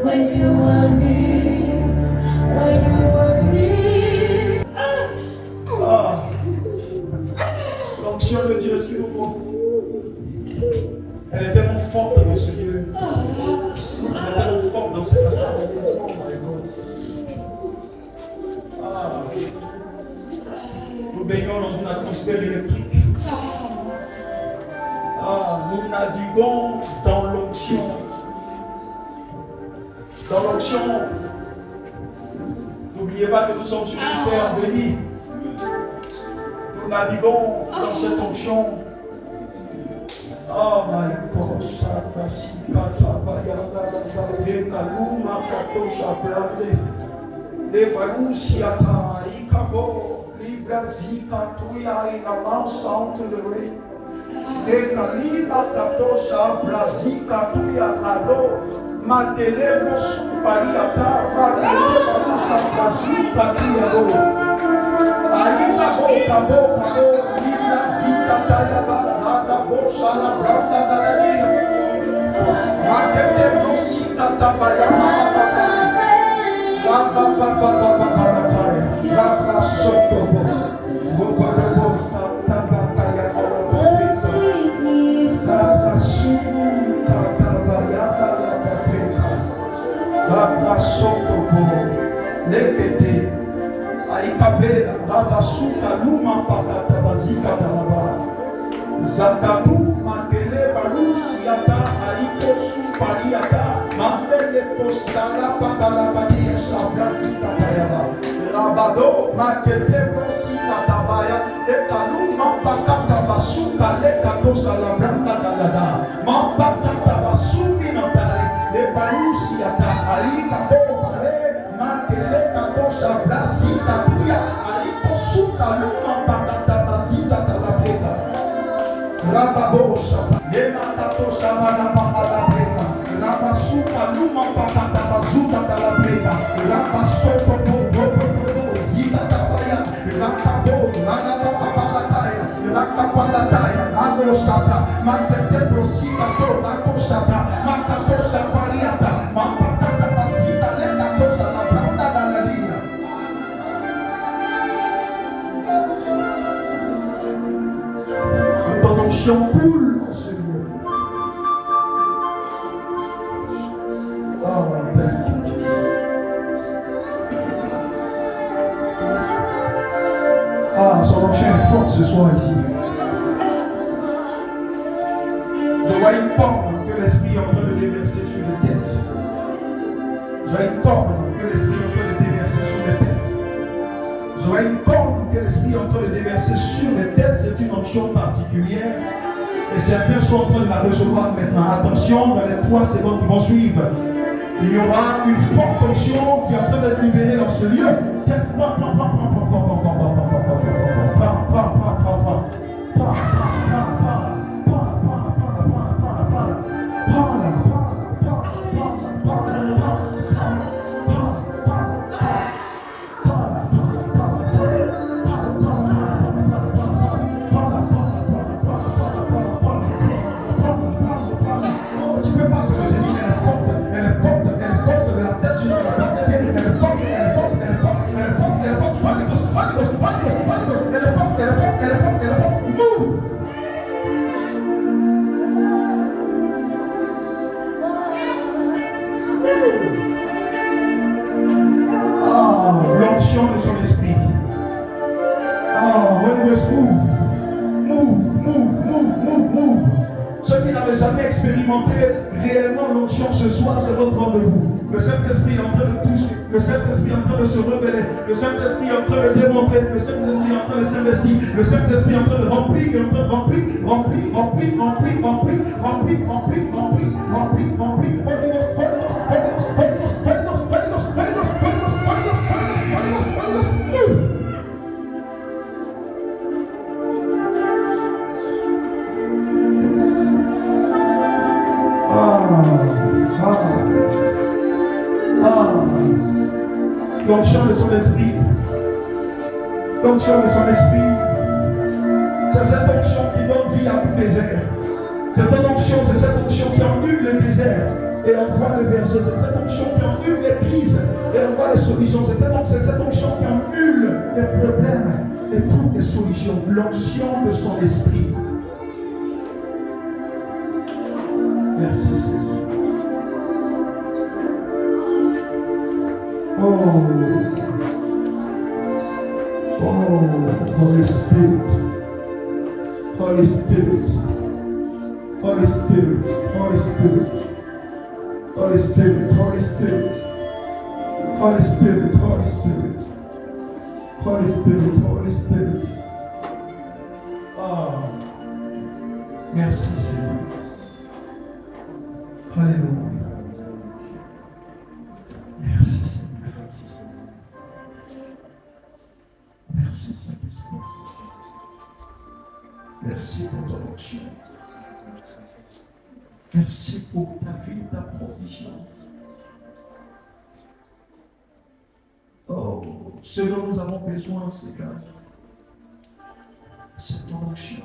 when you are here, when you are here. Ah, l'onction de Dieu sur vous. Elle est tellement forte dans ce lieu. Elle est tellement forte dans cette assemblée. Oh my God. Ah, nous baignons dans une atmosphère électrique. Ah, nous naviguons dans l'onction. Dans l'onction. N'oubliez pas que nous sommes sur une terre bénie. Nous naviguons dans cette onction. Oh my God, Sabrasika Tabayana Veka Luma Katosha Blande Levalusiata Ikabo Librazika Tuya in a mount sound to the rain Lekalima Katosha Brazika Tuya Alo Madelebo Supariata Madelebo Lusa Brazika Tuya Lo Aika Kabo Kabo Librazika Tayaba Shala branda daladia, makete brosita tabayama, lamba papa papa papa kaya, lamba soto bo, bobo bo santa bakaya bobo biso, lamba suka tabayama lamba peka, lamba soto bo, lekete, aikabela, lamba suka luma pakata bazika talaba. Zakabu makele baru siata aiko supariata mandele to sala pakala katia shabrazi katayaba rabado makete prosi katabaya ekalu mapakata basuka leka to salabranda dalada mapakata basumi natale le baru siata aika bo pare makele kato shabrazi katuya aiko suka luma pakata bazika talapeka Rababosa, Nematato Shamana Mahalabreka, Rabasuka Luma Pakata Bazuka Talabreka, Rabastopo Zita Tabaya, Rakabo, Rakapapalataya, Rakapalataya, Agosata, Makatebro Sikato, Rakosata, Makatosha Pariata, Mapakata Basita, Lekatosa, La Branda Galadia. L'onction coule dans ce lieu. Oh, thank you, Jesus. Ah, son onction est forte ce soir ici. Je vois une corne que l'Esprit est en train de déverser sur les têtes. Je vois une corne que l'Esprit est en train de déverser sur les têtes. Je vois une corne que l'Esprit est en train de déverser sur les têtes. C'est une onction particulière. Et certains sont en train de la recevoir maintenant. Attention, dans les 3 secondes qui vont suivre, il y aura une forte onction qui est en train d'être libérée dans ce lieu. L'onction de son esprit. Holy Ghost, move. Ceux qui n'avaient jamais expérimenté réellement l'onction ce soir, c'est votre rendez-vous. Le Saint-Esprit est en train de toucher, le Saint-Esprit est en train de se révéler, le Saint-Esprit est en train de démontrer, le Saint-Esprit est en train de s'investir, le Saint-Esprit est en train de remplir, L'onction de son esprit. L'onction de son esprit. C'est cette onction qui donne vie à tout désert. C'est cette onction qui annule le désert. et envoie le verset. C'est cette onction qui annule les crises et envoie les solutions. C'est cette onction qui annule les problèmes et toutes les solutions. L'onction de son esprit. Merci Seigneur. Holy Spirit. Holy Spirit. Holy Spirit. Holy Spirit. Holy Spirit. Holy Spirit. Holy Spirit. Holy Spirit. Holy Spirit. Holy Spirit. Oh. Merci Seigneur. Alléluia. Merci Seigneur. Merci Saint-Esprit. Merci pour ton onction. Merci pour ta vie, ta provision. Oh, ce dont nous avons besoin, Seigneur, c'est ton onction.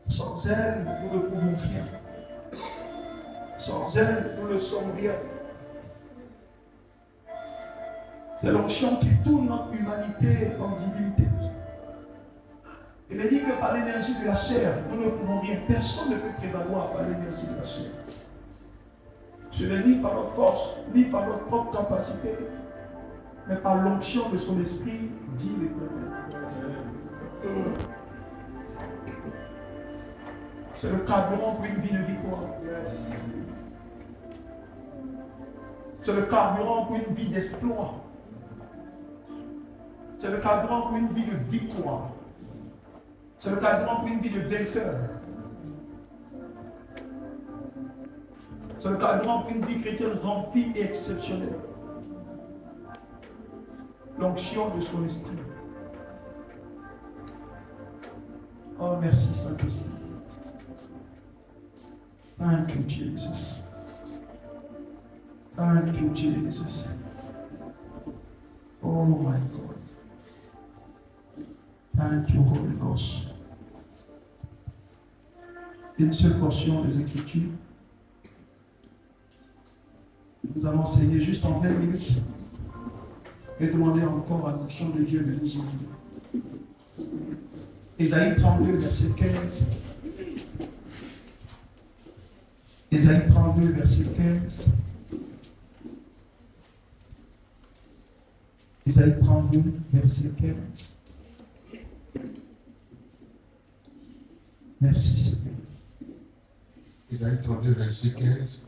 Sans elle, nous ne pouvons rien. Sans elle, nous ne sommes rien. C'est l'onction qui tourne notre humanité en divinité. Il est dit que par l'énergie de la chair, nous ne pouvons rien. Personne ne peut prévaloir par l'énergie de la chair. Ce n'est ni par notre force, ni par notre propre capacité, mais par l'onction de son esprit, dit l'Éternel. C'est le carburant pour une vie de victoire. C'est le carburant pour une vie d'espoir. C'est le carburant pour une vie de victoire. C'est le carburant pour une vie de vainqueur. C'est le carburant pour une vie chrétienne remplie et exceptionnelle. L'onction de son esprit. Oh, merci Saint-Esprit. Thank you, Jesus. Thank you, Jesus. Oh my God. Thank you, Holy Ghost. Une seule portion des Écritures. Nous allons enseigner juste en 20 minutes et demander encore à l'onction de Dieu de nous guider. Ésaïe 32, verset 15. Ésaïe 32, verset 15. Ésaïe 32, verset 15. Merci Seigneur. Ésaïe 32, verset 15.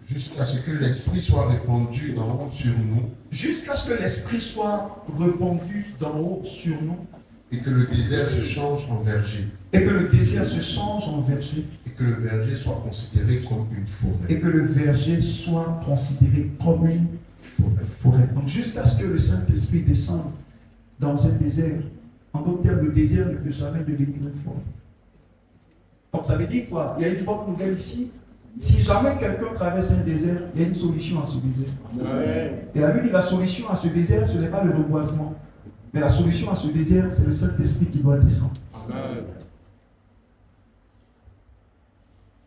Jusqu'à ce que l'Esprit soit répandu d'en haut sur nous. Jusqu'à ce que l'Esprit soit répandu d'en haut sur nous. Et que le désert se change en verger. Et que le désert se change en verger. Et que le verger soit considéré comme une forêt. Et que le verger soit considéré comme une forêt. Donc jusqu'à ce que le Saint-Esprit descende dans un désert. En d'autres termes, le désert ne peut jamais devenir une forêt. Donc ça veut dire quoi? Il y a une bonne nouvelle ici. Si jamais quelqu'un traverse un désert, il y a une solution à ce désert. Ouais. Et la Bible dit que la solution à ce désert, ce n'est pas le reboisement. Mais la solution à ce désert, c'est le Saint-Esprit qui doit descendre. Amen.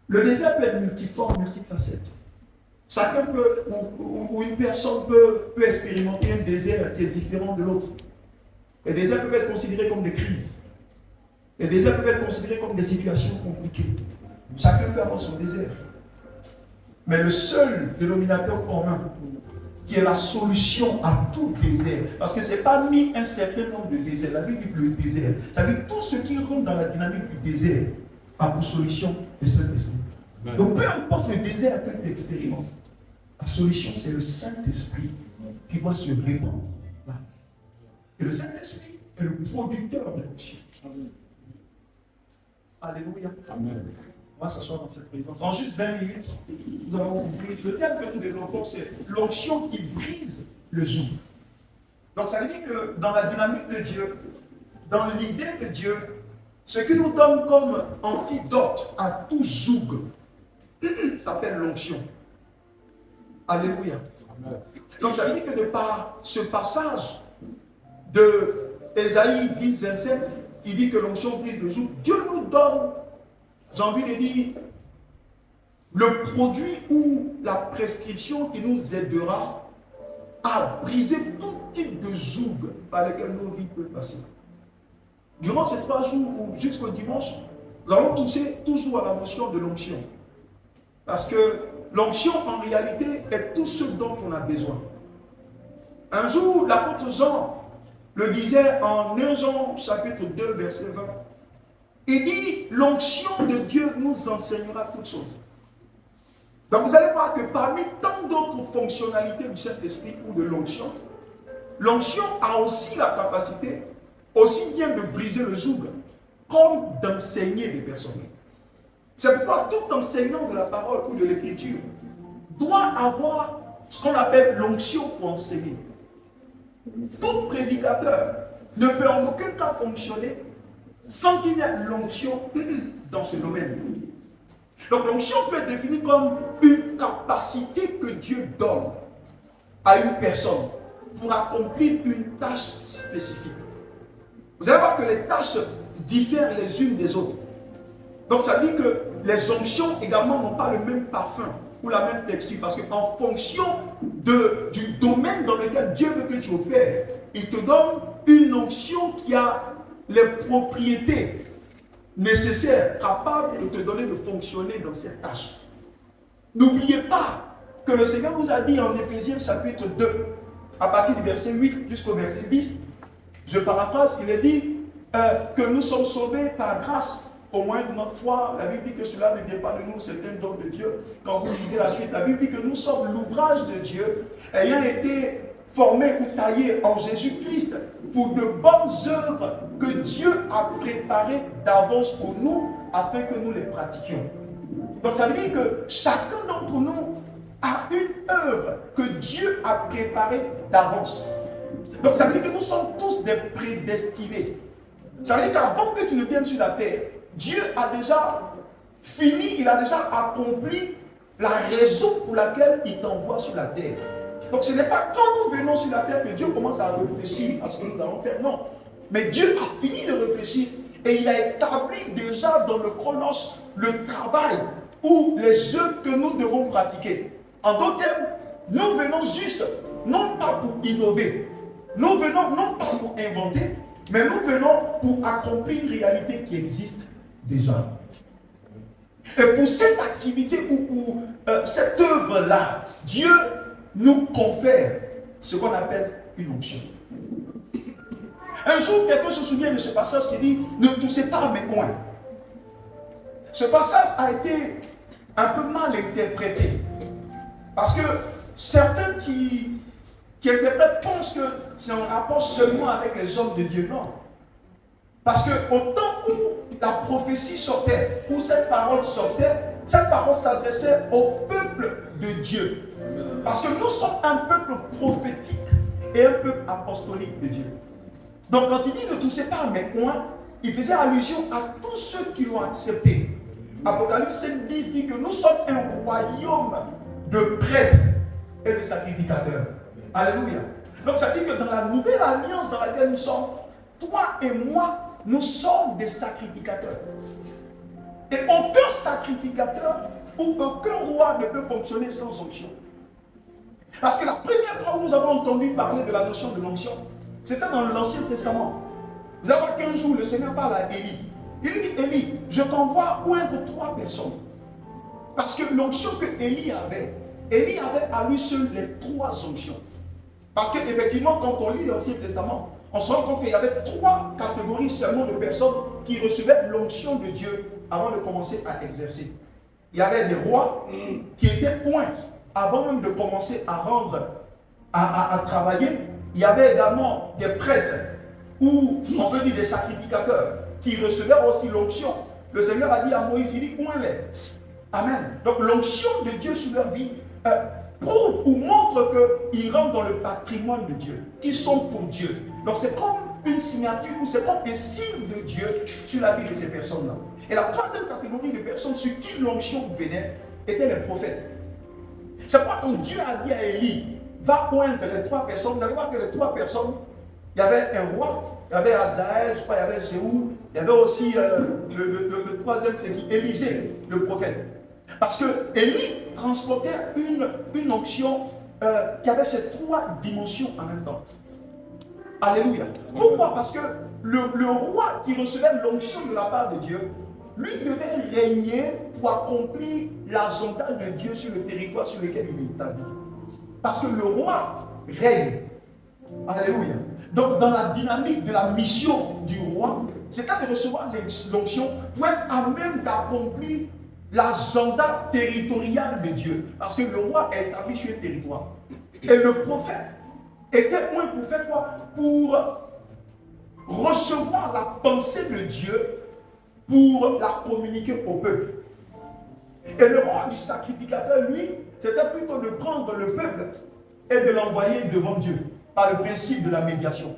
Le désert peut être multiforme, multifacette. Chacun peut, ou une personne peut expérimenter un désert qui est différent de l'autre. Les déserts peuvent être considérés comme des crises. Les déserts peuvent être considérés comme des situations compliquées. Chacun peut avoir son désert. Mais le seul dénominateur commun, qui est la solution à tout désert, parce que ce n'est pas mis un certain nombre de déserts. La Bible dit que le désert, ça veut dire tout ce qui rentre dans la dynamique du désert a pour solution le Saint-Esprit. Donc peu importe le désert que tu expérimentes, la solution c'est le Saint-Esprit qui va se répandre là. Et le Saint-Esprit est le producteur de l'onction. Alléluia. Amen. On va s'asseoir dans cette présence. En juste 20 minutes, nous allons ouvrir. Le thème que nous développons, c'est l'onction qui brise le joug. Donc ça veut dire que dans la dynamique de Dieu, dans l'idée de Dieu, ce qui nous donne comme antidote à tout joug s'appelle l'onction. Alléluia. Amen. Donc ça veut dire que de par ce passage de Ésaïe 10, 27, il dit que l'onction brise le joug. Dieu nous donne, j'ai envie de dire, le produit ou la prescription qui nous aidera à briser tout type de joug par lequel nos vies peuvent passer. Durant ces 3 jours ou jusqu'au dimanche, nous allons toucher toujours à la notion de l'onction. Parce que l'onction, en réalité, est tout ce dont on a besoin. Un jour, l'apôtre Jean le disait en 1 Jean chapitre 2, verset 20. Il dit, l'onction de Dieu nous enseignera toutes choses. Donc vous allez voir que parmi tant d'autres fonctionnalités du Saint-Esprit ou de l'onction, l'onction a aussi la capacité, aussi bien de briser le joug, comme d'enseigner les personnes. C'est pourquoi tout enseignant de la parole ou de l'écriture doit avoir ce qu'on appelle l'onction pour enseigner. Tout prédicateur ne peut en aucun cas fonctionner sans qu'il y ait l'onction dans ce domaine. Donc l'onction peut être définie comme une capacité que Dieu donne à une personne pour accomplir une tâche spécifique. Vous allez voir que les tâches diffèrent les unes des autres. Donc ça dit que les onctions également n'ont pas le même parfum ou la même texture, parce qu'en fonction du domaine dans lequel Dieu veut que tu opères, il te donne une onction qui a les propriétés nécessaires, capables de te donner de fonctionner dans cette tâche. N'oubliez pas que le Seigneur nous a dit en Éphésiens chapitre 2, à partir du verset 8 jusqu'au verset 10, je paraphrase, il est dit que nous sommes sauvés par grâce au moyen de notre foi. La Bible dit que cela ne vient pas de nous, c'est un don de Dieu. Quand vous lisez la suite, la Bible dit que nous sommes l'ouvrage de Dieu, ayant été formés ou taillés en Jésus-Christ pour de bonnes œuvres que Dieu a préparées d'avance pour nous, afin que nous les pratiquions. Donc ça veut dire que chacun d'entre nous a une œuvre que Dieu a préparée d'avance. Donc ça veut dire que nous sommes tous des prédestinés. Ça veut dire qu'avant que tu ne viennes sur la terre, Dieu a déjà fini, il a déjà accompli la raison pour laquelle il t'envoie sur la terre. Donc ce n'est pas quand nous venons sur la terre que Dieu commence à réfléchir à ce que nous allons faire, non. Mais Dieu a fini de réfléchir et il a établi déjà dans le chronos le travail ou les œuvres que nous devons pratiquer. En d'autres termes, nous venons juste, non pas pour innover, nous venons non pas pour inventer, mais nous venons pour accomplir une réalité qui existe déjà. Et pour cette activité ou pour cette œuvre-là, Dieu nous confère ce qu'on appelle une onction. Un jour, quelqu'un se souvient de ce passage qui dit « Ne touchez pas à mes coins ». Ce passage a été un peu mal interprété. Parce que certains qui interprètent pensent que c'est un rapport seulement avec les hommes de Dieu. Non. Parce qu'au temps où la prophétie sortait, où cette parole sortait, cette parole s'adressait au peuple de Dieu. Parce que nous sommes un peuple prophétique et un peuple apostolique de Dieu. Donc quand il dit ne touchez pas à mes coins, il faisait allusion à tous ceux qui l'ont accepté. Apocalypse 7:10 dit que nous sommes un royaume de prêtres et de sacrificateurs. Alléluia. Donc ça dit que dans la nouvelle alliance dans laquelle nous sommes, toi et moi, nous sommes des sacrificateurs. Et aucun sacrificateur ou aucun roi ne peut fonctionner sans onction. Parce que la première fois où nous avons entendu parler de la notion de l'onction, c'était dans l'Ancien Testament. Vous allez voir qu'un jour, le Seigneur parle à Élie. Il lui dit, Élie, je t'envoie oindre 3 personnes. Parce que l'onction que Élie avait à lui seul les 3 onctions. Parce qu'effectivement, quand on lit l'Ancien Testament, on se rend compte qu'il y avait 3 catégories seulement de personnes qui recevaient l'onction de Dieu avant de commencer à exercer. Il y avait des rois qui étaient oints avant même de commencer à rendre, à travailler. Il y avait également des prêtres, ou on peut dire des sacrificateurs, qui recevaient aussi l'onction. Le Seigneur a dit à Moïse, il dit, oins-les. Amen. Donc l'onction de Dieu sur leur vie prouve ou montre qu'ils rentrent dans le patrimoine de Dieu, qu'ils sont pour Dieu. Donc c'est comme une signature ou c'est comme un signe de Dieu sur la vie de ces personnes-là. Et la 3e catégorie de personnes sur qui l'onction venait étaient les prophètes. C'est pourquoi quand Dieu a dit à Élie, va oindre les 3 personnes, vous allez voir que les 3 personnes, il y avait un roi, il y avait Azaël, je crois, il y avait Jéhou, il y avait aussi le 3e, c'est qui? Élisée, le prophète. Parce que Élie transportait une onction qui avait ces 3 dimensions en même temps. Alléluia. Pourquoi? Parce que le roi qui recevait l'onction de la part de Dieu, lui devait régner pour accomplir l'agenda de Dieu sur le territoire sur lequel il est établi. Parce que le roi règne. Alléluia. Donc dans la dynamique de la mission du roi, c'était de recevoir l'onction pour être à même d'accomplir l'agenda territorial de Dieu. Parce que le roi est établi sur un territoire. Et le prophète était point pour faire quoi? Pour recevoir la pensée de Dieu, pour la communiquer au peuple. Et le rôle du sacrificateur, lui, c'était plutôt de prendre le peuple et de l'envoyer devant Dieu, par le principe de la médiation.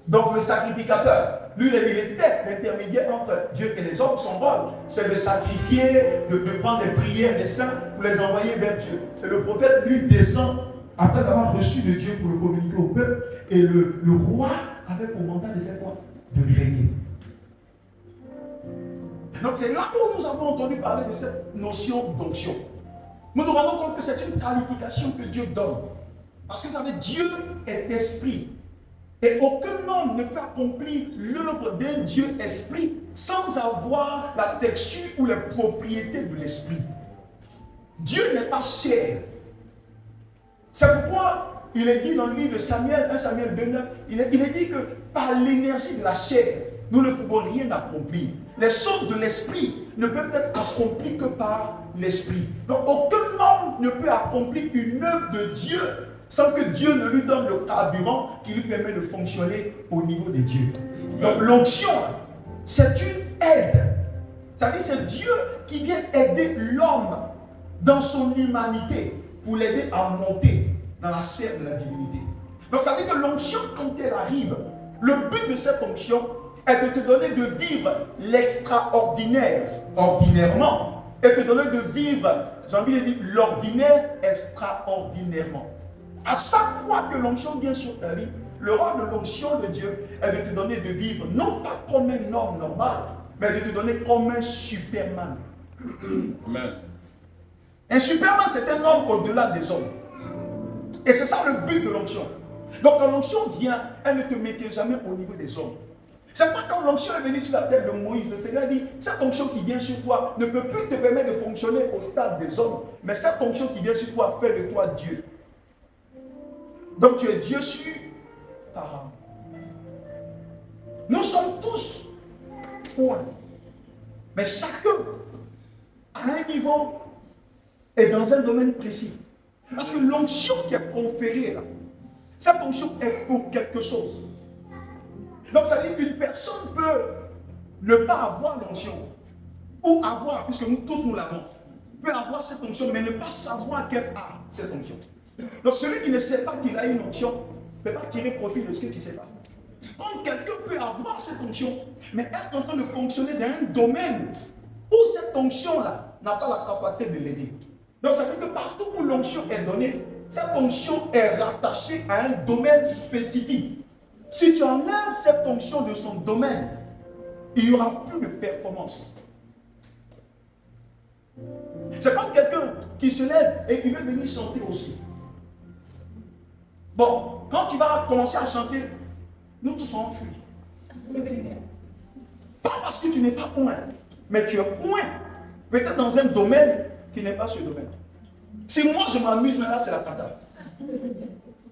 Donc le sacrificateur, lui, il était l'intermédiaire entre Dieu et les hommes. Son rôle, c'est de sacrifier, de prendre des prières des saints pour les envoyer vers Dieu. Et le prophète, lui, descend après avoir reçu de Dieu pour le communiquer au peuple. Et le roi avait pour mandat de faire quoi? De régner. Donc c'est là où nous avons entendu parler de cette notion d'onction. Nous nous rendons compte que c'est une qualification que Dieu donne. Parce que vous savez, Dieu est esprit. Et aucun homme ne peut accomplir l'œuvre d'un Dieu esprit sans avoir la texture ou les propriétés de l'esprit. Dieu n'est pas chair. C'est pourquoi il est dit dans le livre de Samuel, 1 Samuel 2,9, il est dit que par l'énergie de la chair, nous ne pouvons rien accomplir. Les choses de l'esprit ne peuvent être accomplies que par l'esprit. Donc aucun homme ne peut accomplir une œuvre de Dieu sans que Dieu ne lui donne le carburant qui lui permet de fonctionner au niveau de Dieu. Donc l'onction, c'est une aide. C'est-à-dire c'est Dieu qui vient aider l'homme dans son humanité pour l'aider à monter dans la sphère de la divinité. Donc ça veut dire que l'onction, quand elle arrive, le but de cette onction est de te donner de vivre l'extraordinaire ordinairement et te donner de vivre, j'ai envie de dire, l'ordinaire extraordinairement. À chaque fois que l'onction vient sur ta vie, le rôle de l'onction de Dieu est de te donner de vivre, non pas comme un homme normal, mais de te donner comme un Superman. Amen. Un Superman, c'est un homme au-delà des hommes. Et c'est ça le but de l'onction. Donc quand l'onction vient, elle ne te maintient jamais au niveau des hommes. C'est pas quand l'onction est venue sur la tête de Moïse, le Seigneur dit, cette onction qui vient sur toi ne peut plus te permettre de fonctionner au stade des hommes, mais cette onction qui vient sur toi fait de toi Dieu. Donc tu es Dieu sur Pharaon. Nous sommes tous point. Mais chacun, à un niveau et dans un domaine précis. Parce que l'onction qui est conférée là, cette onction est pour quelque chose. Donc ça veut dire qu'une personne peut ne pas avoir l'onction, ou avoir, puisque nous tous nous l'avons, peut avoir cette onction, mais ne pas savoir qu'elle a cette onction. Donc celui qui ne sait pas qu'il a une onction ne peut pas tirer profit de ce que tu ne sais pas. Comme quelqu'un peut avoir cette onction, mais être en train de fonctionner dans un domaine où cette onction-là n'a pas la capacité de l'aider. Donc ça veut dire que partout où l'onction est donnée, cette onction est rattachée à un domaine spécifique. Si tu enlèves cette onction de son domaine, il n'y aura plus de performance. C'est comme quelqu'un qui se lève et qui veut venir chanter aussi. Bon, quand tu vas commencer à chanter, nous tous on fuit. Pas parce que tu n'es pas point, mais tu es point. Peut-être dans un domaine qui n'est pas ce domaine. Si moi je m'amuse, là c'est la cata.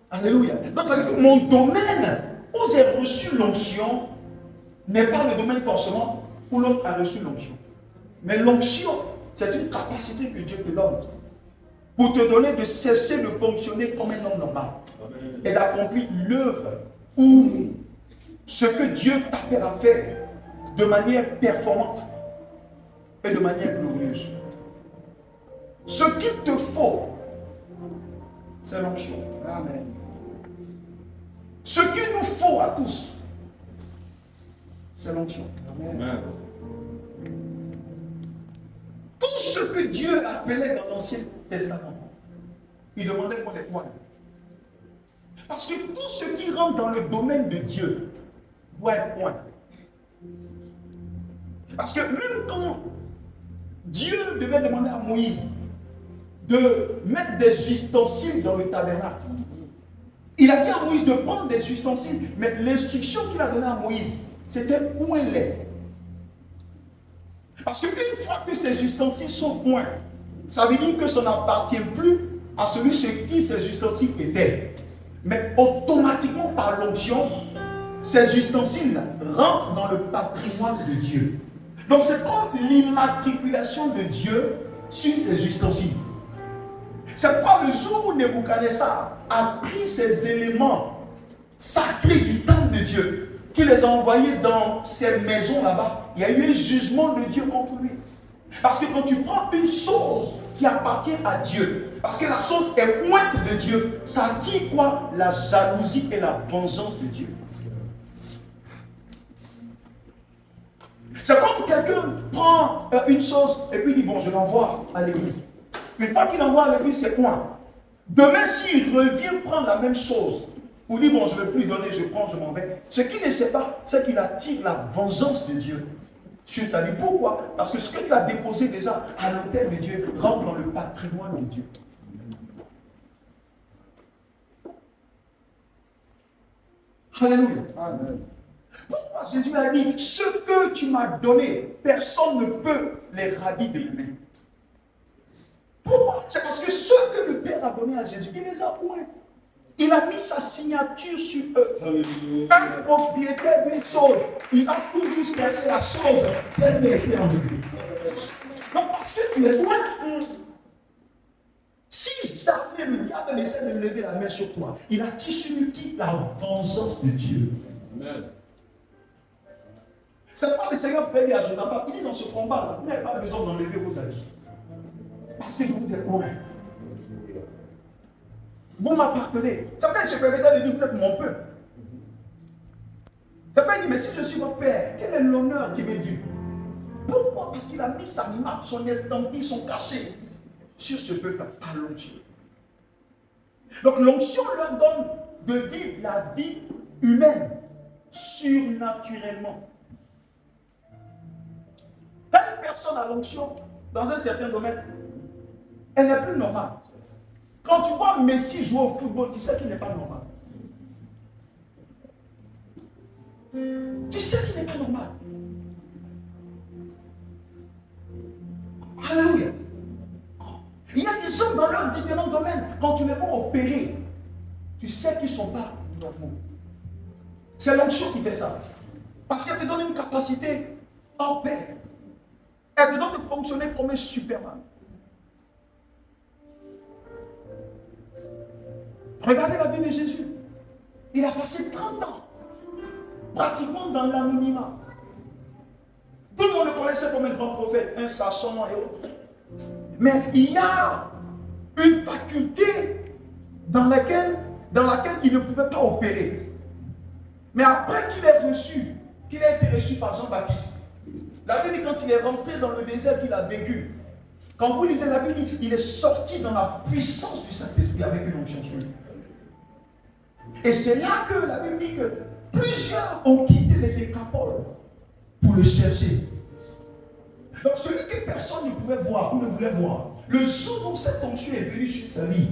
Alléluia. Donc ça veut dire que mon domaine où j'ai reçu l'onction n'est pas le domaine forcément où l'autre a reçu l'onction. Mais l'onction, c'est une capacité que Dieu te donne pour te donner de cesser de fonctionner comme un homme normal et d'accomplir l'œuvre ou ce que Dieu t'appelle à faire de manière performante et de manière glorieuse. Ce qu'il te faut, c'est l'onction. Amen. Ce qu'il nous faut à tous, c'est l'onction. Amen. Tout ce que Dieu appelait dans l'Ancien Testament, il demandait qu'on les croie. Parce que tout ce qui rentre dans le domaine de Dieu doit être point. Parce que même quand Dieu devait demander à Moïse de mettre des ustensiles dans le tabernacle. Il a dit à Moïse de prendre des ustensiles, mais l'instruction qu'il a donnée à Moïse, c'était point-les. Parce qu'une fois que ces ustensiles sont points, ça veut dire que ça n'appartient plus à celui chez qui ces ustensiles étaient. Mais automatiquement, par l'onction, ces ustensiles rentrent dans le patrimoine de Dieu. Donc c'est comme l'immatriculation de Dieu sur ces ustensiles. C'est pourquoi le jour où Nebuchadnezzar a pris ces éléments sacrés du temple de Dieu, qu'il les a envoyés dans ces maisons là-bas, il y a eu un jugement de Dieu contre lui. Parce que quand tu prends une chose qui appartient à Dieu, parce que la chose est pointe de Dieu, ça attire quoi? La jalousie et la vengeance de Dieu. C'est comme quelqu'un prend une chose et puis dit bon, je l'envoie à l'église. Une fois qu'il envoie à l'église, c'est quoi? Demain, s'il revient prendre la même chose, pour dire bon, je ne vais plus donner, je prends, je m'en vais. Ce qu'il ne sait pas, c'est qu'il attire la vengeance de Dieu sur sa vie. Pourquoi? Parce que ce que tu as déposé déjà à l'autel de Dieu rentre dans le patrimoine de Dieu. Alléluia. Amen. Pourquoi Jésus a dit, ce que tu m'as donné, personne ne peut les ravir de lui. Pourquoi? C'est parce que ce que le Père a donné à Jésus, il les a points. Il a mis sa signature sur eux. Un propriétaire d'une chose, il a tout juste laissé la chose, celle qui a été enlevée. Donc parce que tu es loin, si jamais le diable essaie de lever la main sur toi, il a sur qui? La vengeance de Dieu. Amen. C'est pas le Seigneur fait à Jonathan, il est dans ce combat-là, vous n'avez pas besoin d'enlever vos habits. Parce que je vous ai loin. Vous m'appartenez. Ça peut être ce que de dire, vous êtes mon peuple. Ça peut dire, mais si je suis votre père, quel est l'honneur qui m'est dû? Pourquoi? Parce qu'il a mis sa marque, son estampille, son cachet sur ce peuple par l'onction. Donc l'onction leur donne de vivre la vie humaine surnaturellement. Quand une personne a l'onction dans un certain domaine, elle n'est plus normale. Quand tu vois Messi jouer au football, tu sais qu'il n'est pas normal. Tu sais qu'il n'est pas normal. Alléluia. Il y a des hommes dans leurs différents domaines. Quand tu les vois opérer, tu sais qu'ils ne sont pas normaux. C'est l'onction qui fait ça. Parce qu'elle te donne une capacité hors pair. Elle te donne de fonctionner comme un Superman. Regardez la vie de Jésus. Il a passé 30 ans, pratiquement dans l'anonymat. Tout le monde le connaissait comme un grand prophète, un sachant et autres. Mais il y a une faculté dans laquelle il ne pouvait pas opérer. Mais après qu'il ait été reçu par Jean-Baptiste, la Bible dit quand il est rentré dans le désert qu'il a vécu, quand vous lisez la Bible, il est sorti dans la puissance du Saint-Esprit avec une onction sur lui. Et c'est là que la Bible dit que plusieurs ont quitté les décapoles pour le chercher. Donc celui que personne ne pouvait voir ou ne voulait voir, le jour où cette onction est venue sur sa vie,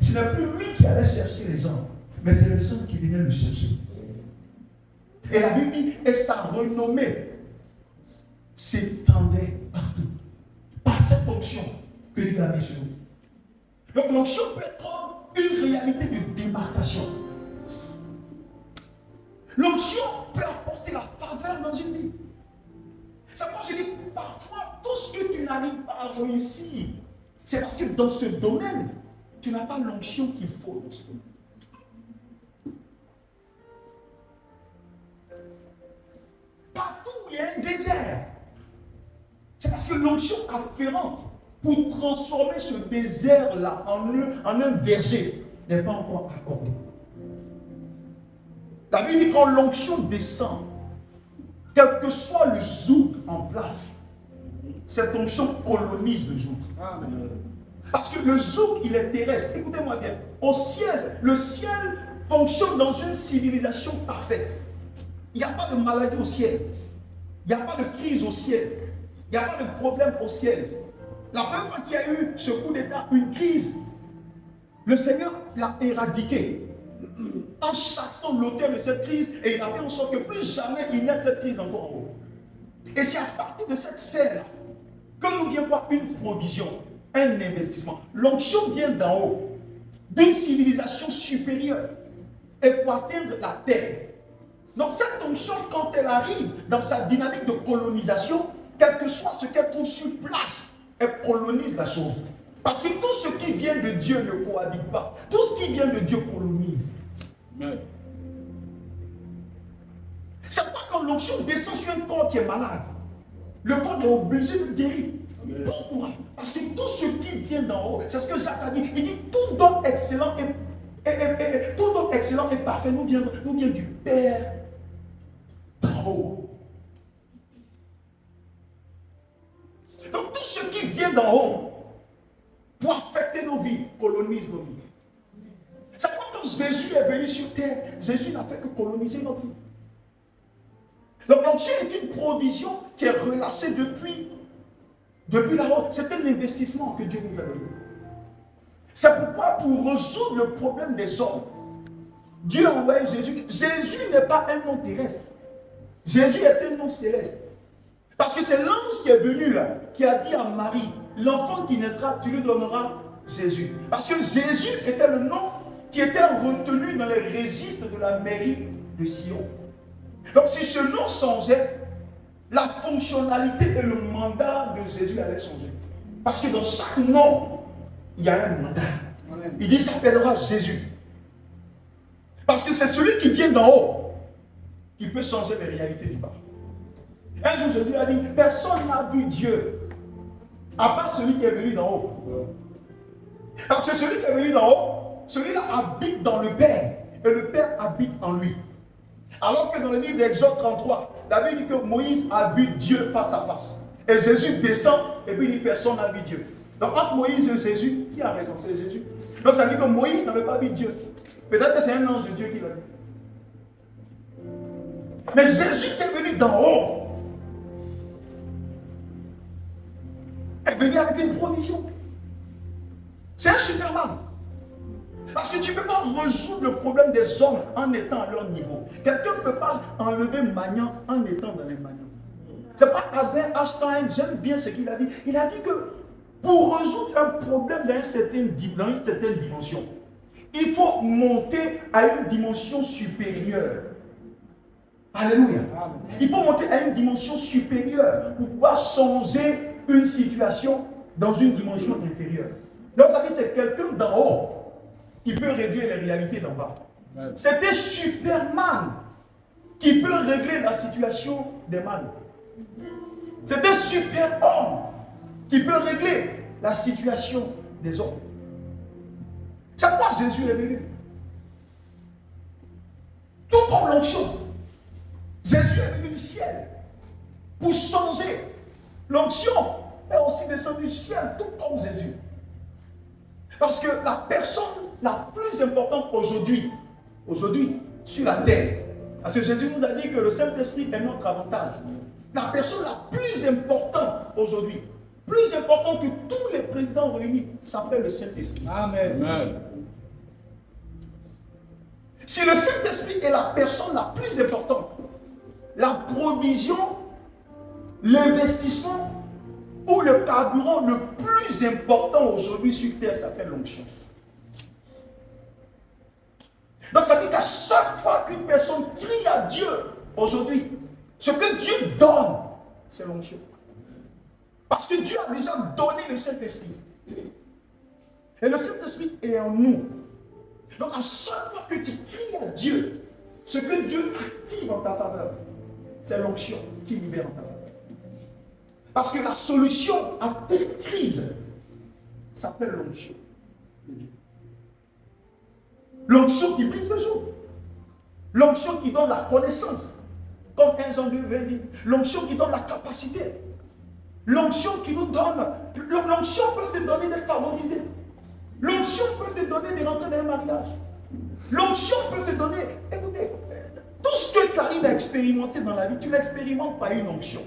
ce n'est plus lui qui allait chercher les gens, mais c'est les gens qui venaient le chercher. Et la Bible dit, et sa renommée s'étendait partout. Par cette onction que Dieu a mis sur nous. Donc l'onction peut être une réalité de démarcation. L'onction peut apporter la faveur dans une vie. C'est pourquoi je dis, parfois, tout ce que tu n'arrives pas à réussir, c'est parce que dans ce domaine, tu n'as pas l'onction qu'il faut dans ce domaine. Partout où il y a un désert, c'est parce que l'onction afférente pour transformer ce désert-là en un verger n'est pas encore accordée. La Bible dit quand l'onction descend, quel que soit le joug en place, cette onction colonise le joug. Parce que le joug, il est terrestre. Écoutez-moi bien. Au ciel, le ciel fonctionne dans une civilisation parfaite. Il n'y a pas de maladie au ciel. Il n'y a pas de crise au ciel. Il n'y a pas de problème au ciel. La première fois qu'il y a eu ce coup d'État, une crise, le Seigneur l'a éradiqué en chassant l'auteur de cette crise et il a fait en sorte que plus jamais il n'y ait cette crise encore en haut. Et c'est à partir de cette sphère-là que nous vient voir une provision, un investissement. L'onction vient d'en haut, d'une civilisation supérieure, et pour atteindre la terre. Donc cette onction, quand elle arrive dans sa dynamique de colonisation, quel que soit ce qu'elle trouve sur place, elle colonise la chose. Parce que tout ce qui vient de Dieu ne cohabite pas. Tout ce qui vient de Dieu colonise. Amen. C'est pourquoi quand l'onction descend sur un corps qui est malade, le corps est obligé de guérir. Pourquoi? Parce que tout ce qui vient d'en haut, c'est ce que Jacques a dit. Il dit tout don excellent tout don excellent et parfait nous vient du Père d'en haut. Donc tout ce qui vient d'en haut pour affecter nos vies, colonise nos vies. C'est pourquoi quand Jésus est venu sur terre, Jésus n'a fait que coloniser notre vie. Donc l'onction est une provision qui est relâchée depuis là-haut. C'est un investissement que Dieu nous a donné. C'est pourquoi pour résoudre le problème des hommes, Dieu a envoyé Jésus. Jésus n'est pas un nom terrestre. Jésus est un nom céleste. Parce que c'est l'ange qui est venu là, qui a dit à Marie, l'enfant qui naîtra, tu lui donneras Jésus. Parce que Jésus était le nom qui était retenu dans les registres de la mairie de Sion. Donc si ce nom changeait, la fonctionnalité et le mandat de Jésus allaient changer. Parce que dans chaque nom, il y a un mandat. Il dit, il s'appellera Jésus. Parce que c'est celui qui vient d'en haut qui peut changer les réalités du bas. Un jour, Jésus a dit, personne n'a vu Dieu, à part celui qui est venu d'en haut. Parce que celui qui est venu d'en haut, celui-là habite dans le Père, et le Père habite en lui. Alors que dans le livre d'Exode 33, la Bible dit que Moïse a vu Dieu face à face. Et Jésus descend, et puis il dit, personne n'a vu Dieu. Donc entre Moïse et Jésus, qui a raison? C'est Jésus. Donc ça veut dire que Moïse n'avait pas vu Dieu. Peut-être que c'est un ange de Dieu qui l'a vu. Mais Jésus qui est venu d'en haut est venu avec une provision. C'est un Superman. Parce que tu ne peux pas résoudre le problème des hommes en étant à leur niveau. Quelqu'un ne peut pas enlever Magnan en étant dans les Magnans. C'est pas Albert Einstein, j'aime bien ce qu'il a dit. Il a dit que pour résoudre un problème dans une certaine dimension, il faut monter à une dimension supérieure. Alléluia. Il faut monter à une dimension supérieure pour pouvoir changer une situation dans une dimension inférieure. Donc ça veut dire que c'est quelqu'un d'en haut qui peut réduire les réalités d'en bas. C'était Superman qui peut régler la situation des mal. C'était Super-Homme qui peut régler la situation des hommes. C'est pourquoi Jésus est venu. Tout comme l'onction. Jésus est venu du ciel pour changer. L'onction est aussi descendue du ciel, tout comme Jésus. Parce que la personne la plus importante aujourd'hui, sur la terre, parce que Jésus nous a dit que le Saint-Esprit est notre avantage. La personne la plus importante aujourd'hui, plus importante que tous les présidents réunis, s'appelle le Saint-Esprit. Amen. Amen. Si le Saint-Esprit est la personne la plus importante, la provision, l'investissement ou le carburant le plus important aujourd'hui sur terre s'appelle l'onction. Donc ça veut dire qu'à chaque fois qu'une personne crie à Dieu aujourd'hui, ce que Dieu donne, c'est l'onction. Parce que Dieu a déjà donné le Saint-Esprit. Et le Saint-Esprit est en nous. Donc à chaque fois que tu cries à Dieu, ce que Dieu active en ta faveur, c'est l'onction qui libère en ta faveur. Parce que la solution à toute crise s'appelle l'onction de Dieu. L'onction qui brise le jour. L'onction qui donne la connaissance. Comme 1 Jean 2, 20 dit. L'onction qui donne la capacité. L'onction qui nous donne. L'onction peut te donner d'être favorisé. L'onction peut te donner de rentrer dans un mariage. L'onction peut te donner. Écoutez, tout ce que que tu arrives à expérimenter dans la vie, tu l'expérimentes par une onction.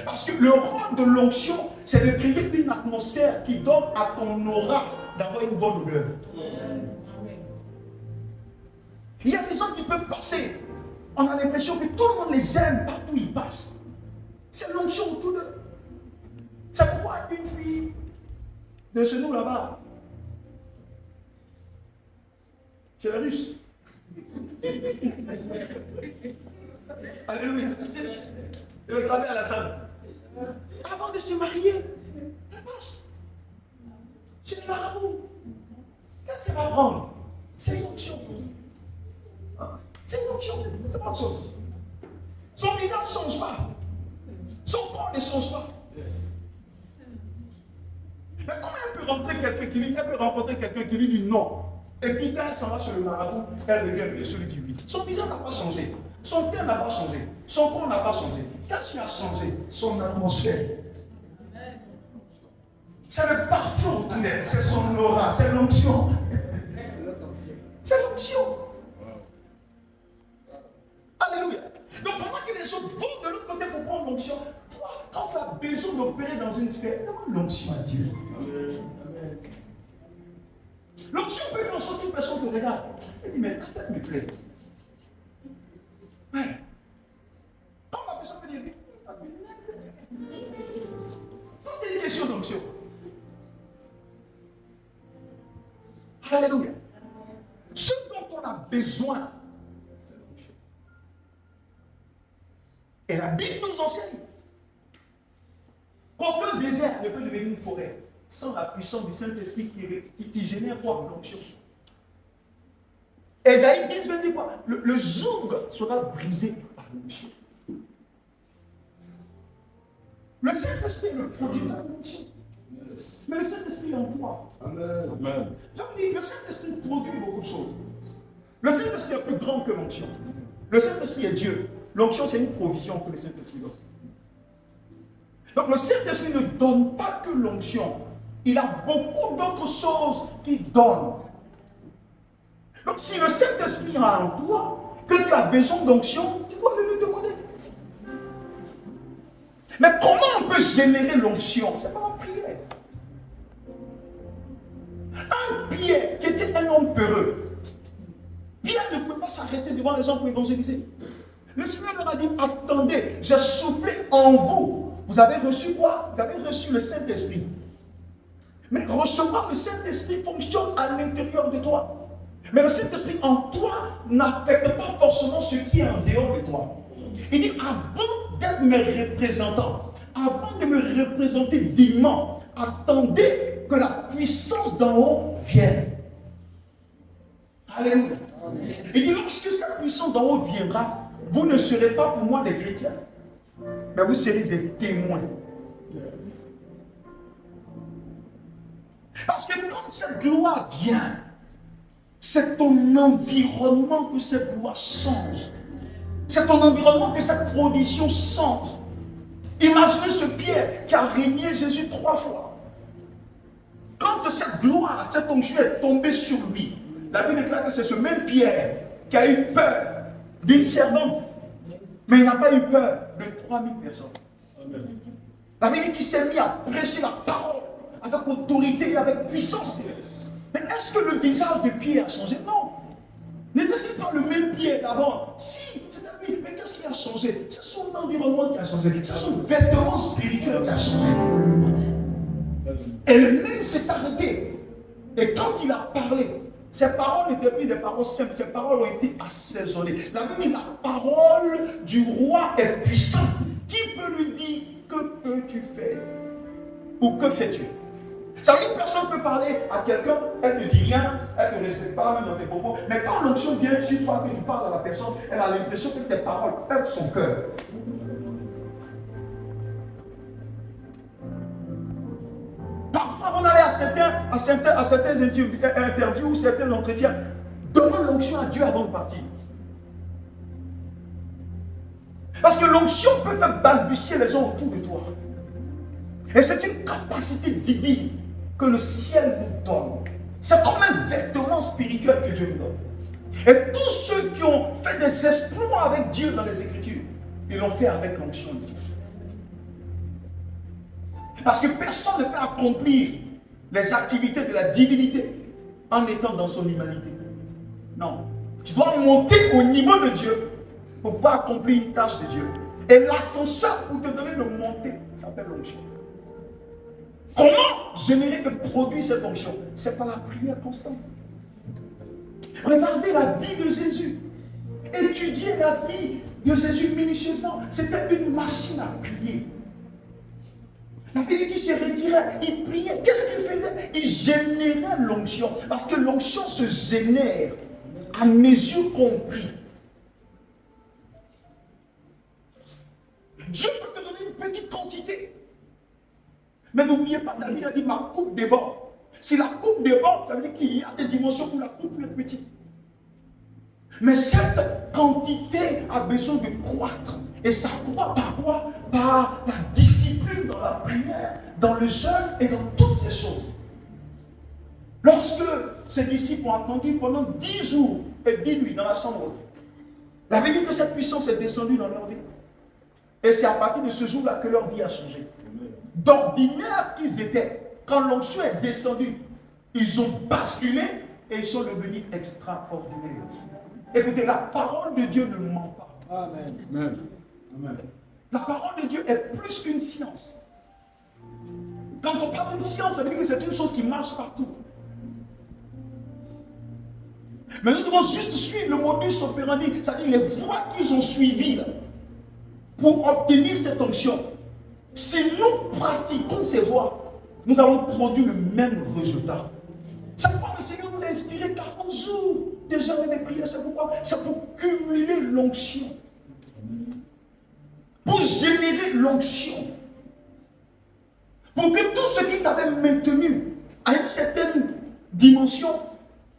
Parce que le rôle de l'onction, c'est de créer une atmosphère qui donne à ton aura d'avoir une bonne odeur. Il y a des gens qui peuvent passer. On a l'impression que tout le monde les aime partout où ils passent. C'est l'onction autour d'eux. C'est pourquoi une fille de chez nous là-bas, c'est la russe. Alléluia. Je vais graver à la salle. Avant de se marier, elle passe chez les marabouts. Qu'est-ce qu'elle va prendre? C'est une onction. C'est une onction. C'est pas autre chose. Son visage ne change pas. Son corps ne change pas. Mais comment elle peut rencontrer quelqu'un qui lui dit non? Et puis quand elle s'en va sur le marabout, elle revient et celui qui lui dit. Son visage n'a pas changé. Son teint n'a pas changé. Son corps n'a pas changé. Qu'est-ce qui a changé? Son atmosphère. C'est le parfum autour d'elle. C'est son aura. C'est l'onction. C'est l'onction. Alléluia. Donc pendant que les autres vont de l'autre côté pour prendre l'onction, toi, quand tu as besoin d'opérer dans une sphère, demande l'onction à Dieu. L'onction peut faire en sorte qu'une personne te regarde. Elle dit, mais ta tête me plaît. Ouais. Quand la personne peut dire, tout est une question d'onction. Alléluia. Ce dont on a besoin, c'est l'onction. Et la Bible nous enseigne qu'aucun désert ne peut devenir une forêt sans la puissance du Saint-Esprit qui génère quoi? L'onction. Ésaïe 10 veut dire quoi? Le joug sera brisé par l'onction. Le Saint-Esprit est le producteur de l'onction. Mais le Saint-Esprit est en toi. Amen. Le Saint-Esprit produit beaucoup de choses. Le Saint-Esprit est plus grand que l'onction. Le Saint-Esprit est Dieu. L'onction, c'est une provision que le Saint-Esprit donne. Donc le Saint-Esprit ne donne pas que l'onction. Il a beaucoup d'autres choses qu'il donne. Donc si le Saint-Esprit est en toi, que tu as besoin d'onction, tu dois le lui demander. Mais comment on peut générer l'onction? C'est pas en prière. Un Pierre qui était un homme peureux, Pierre ne pouvait pas s'arrêter devant les gens pour évangéliser. Le Seigneur leur a dit, attendez, j'ai soufflé en vous. Vous avez reçu quoi? Vous avez reçu le Saint-Esprit. Mais recevoir le Saint-Esprit fonctionne à l'intérieur de toi. Mais le Saint-Esprit en toi n'affecte pas forcément ce qui est en dehors de toi. Il dit, avant d'être mes représentants, avant de me représenter dignement, attendez que la puissance d'en haut vienne. Alléluia. Il dit, lorsque cette puissance d'en haut viendra, vous ne serez pas pour moi des chrétiens, mais vous serez des témoins. Parce que quand cette gloire vient, c'est ton environnement que cette gloire change. C'est ton environnement que cette provision change. Imaginez ce Pierre qui a régné Jésus 3 fois. Quand cette gloire, cette onction est tombée sur lui, la Bible déclare que c'est ce même Pierre qui a eu peur d'une servante. Mais il n'a pas eu peur de 3000 personnes. Amen. La Bible qui s'est mis à prêcher la parole avec autorité et avec puissance. Mais est-ce que le visage de Pierre a changé? Non. N'était-il pas le même Pierre d'avant? Si, c'est à lui. Mais qu'est-ce qui a changé? C'est son environnement qui a changé. C'est son vêtement spirituel qui a changé. Et le même s'est arrêté. Et quand il a parlé, ces paroles n'étaient plus des paroles simples, ces paroles ont été assaisonnées. La Bible dit, la parole du roi est puissante. Qui peut lui dire, que peux-tu faire? Ou que fais-tu? Ça veut dire, personne peut parler à quelqu'un, elle ne dit rien, elle ne te respecte pas, même dans tes propos. Mais quand l'onction vient sur toi, que tu parles à la personne, elle a l'impression que tes paroles perdent son cœur. Parfois, on allait à certains interviews ou certains entretiens. Demande l'onction à Dieu avant de partir. Parce que l'onction peut faire balbutier les gens autour de toi. Et c'est une capacité divine que le ciel nous donne. C'est comme un vêtement spirituel que Dieu nous donne. Et tous ceux qui ont fait des exploits avec Dieu dans les Écritures, ils l'ont fait avec l'onction de Dieu. Parce que personne ne peut accomplir les activités de la divinité en étant dans son humanité. Non. Tu dois monter au niveau de Dieu pour pouvoir accomplir une tâche de Dieu. Et l'ascenseur pour te donner de monter s'appelle l'onction. Comment générer et produire cette onction? C'est par la prière constante. Regardez la vie de Jésus. Étudiez la vie de Jésus minutieusement. C'était une machine à prier. La Bible dit qu'il se retirait, il priait. Qu'est-ce qu'il faisait? Il générait l'onction. Parce que l'onction se génère à mesure qu'on prie. Dieu peut te donner une petite quantité. Mais n'oubliez pas, David a dit ma coupe déborde. Si la coupe déborde, ça veut dire qu'il y a des dimensions où la coupe peut être petite. Mais cette quantité a besoin de croître. Et ça croît par quoi? Par la discipline dans la prière, dans le jeûne et dans toutes ces choses. Lorsque ces disciples ont attendu pendant 10 jours et 10 nuits dans la chambre haute, la Bible dit que cette puissance est descendue dans leur vie. Et c'est à partir de ce jour-là que leur vie a changé. D'ordinaire qu'ils étaient, quand l'onction est descendue, ils ont basculé et ils sont devenus extraordinaires. Écoutez, la parole de Dieu ne ment pas. Amen. Amen. La parole de Dieu est plus qu'une science. Quand on parle d'une science, ça veut dire que c'est une chose qui marche partout. Mais nous devons juste suivre le modus operandi, c'est-à-dire les voies qu'ils ont suivies là, pour obtenir cette onction. Si nous pratiquons ces voies, nous allons produire le même résultat. C'est pourquoi le Seigneur nous a inspiré 40 jours de jeûne et de prière. C'est pourquoi? C'est pour cumuler l'onction. Pour générer l'onction. Pour que tout ce qui t'avait maintenu à une certaine dimension,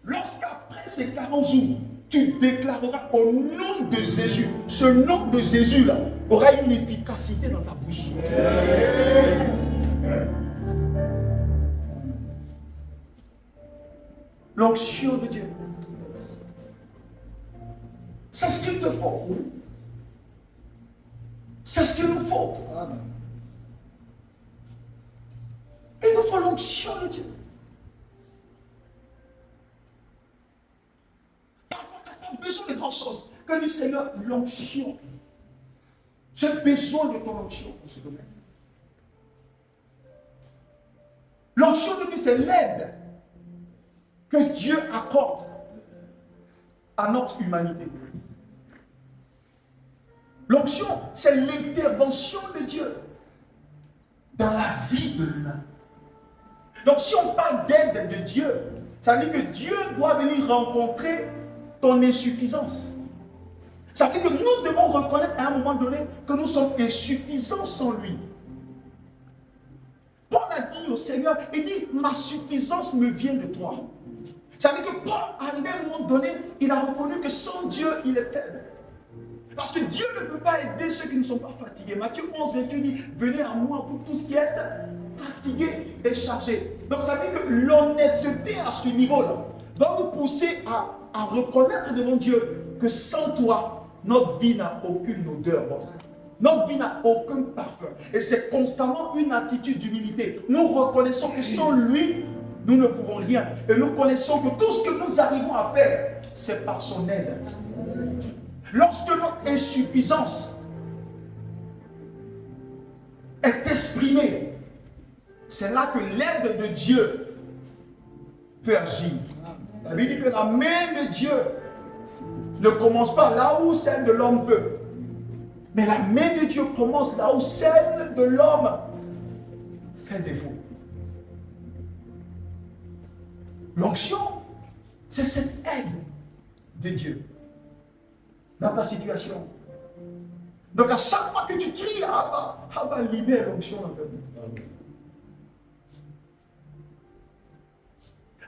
lorsqu'après ces 40 jours, tu déclareras au nom de Jésus. Ce nom de Jésus-là aura une efficacité dans ta bouche. L'onction de Dieu. C'est ce qu'il te faut. C'est ce qu'il nous faut. Amen. Il nous faut l'onction de Dieu. Parfois, tu n'as pas besoin de grand chose. Que le Seigneur, l'onction. J'ai besoin de ton onction pour ce domaine. L'onction de Dieu, c'est l'aide que Dieu accorde à notre humanité. L'onction, c'est l'intervention de Dieu dans la vie de l'humain. Donc si on parle d'aide de Dieu, ça veut dire que Dieu doit venir rencontrer ton insuffisance. Ça veut dire que nous devons reconnaître à un moment donné que nous sommes insuffisants sans lui. Paul a dit au Seigneur, il dit, ma suffisance me vient de toi. Ça veut dire que Paul, à un moment donné, il a reconnu que sans Dieu, il est faible. Parce que Dieu ne peut pas aider ceux qui ne sont pas fatigués. Matthieu 11, 28 dit, venez à moi pour tous qui êtes fatigués et chargés. Donc ça veut dire que l'honnêteté à ce niveau-là doit nous pousser à reconnaître devant Dieu que sans toi, notre vie n'a aucune odeur. Notre vie n'a aucun parfum. Et c'est constamment une attitude d'humilité. Nous reconnaissons que sans lui, nous ne pouvons rien. Et nous connaissons que tout ce que nous arrivons à faire, c'est par son aide. Lorsque notre insuffisance est exprimée, c'est là que l'aide de Dieu peut agir. La Bible dit que la main de Dieu ne commence pas là où celle de l'homme peut. Mais la main de Dieu commence là où celle de l'homme fait défaut. L'onction, c'est cette aide de Dieu dans ta situation. Donc à chaque fois que tu cries à Abba, libère l'onction dans ta vie.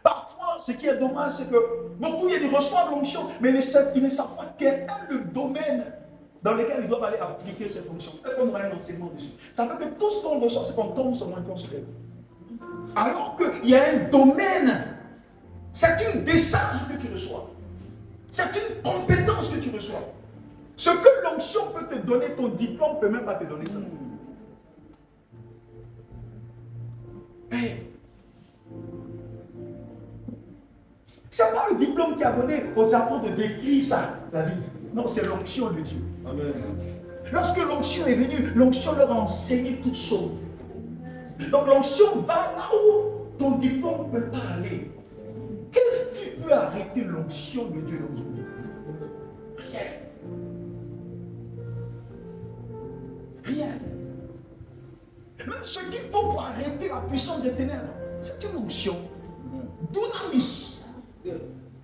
Parfois, ce qui est dommage, c'est que beaucoup ils reçoivent l'onction, mais ils ne savent pas quel est le domaine dans lequel ils doivent aller appliquer cette fonction. Peut-être qu'on aura un enseignement dessus. Ça fait que tout ce qu'on reçoit, c'est qu'on tombe sur un consulé. Alors qu'il y a un domaine, c'est une décharge que tu reçois. C'est une compétence que tu reçois. Ce que l'onction peut te donner, ton diplôme ne peut même pas te donner ça. Hey. C'est pas le diplôme qui a donné aux apôtres d'écrire ça, la vie. Non, c'est l'onction de Dieu. Amen. Lorsque l'onction est venue, l'onction leur a enseigné toutes choses. Donc l'onction va là où ton diplôme ne peut pas aller. Qu'est-ce qui peut arrêter l'onction de Dieu aujourd'hui? Rien. Rien. Même ce qu'il faut pour arrêter la puissance des ténèbres, c'est une onction. Dunamis.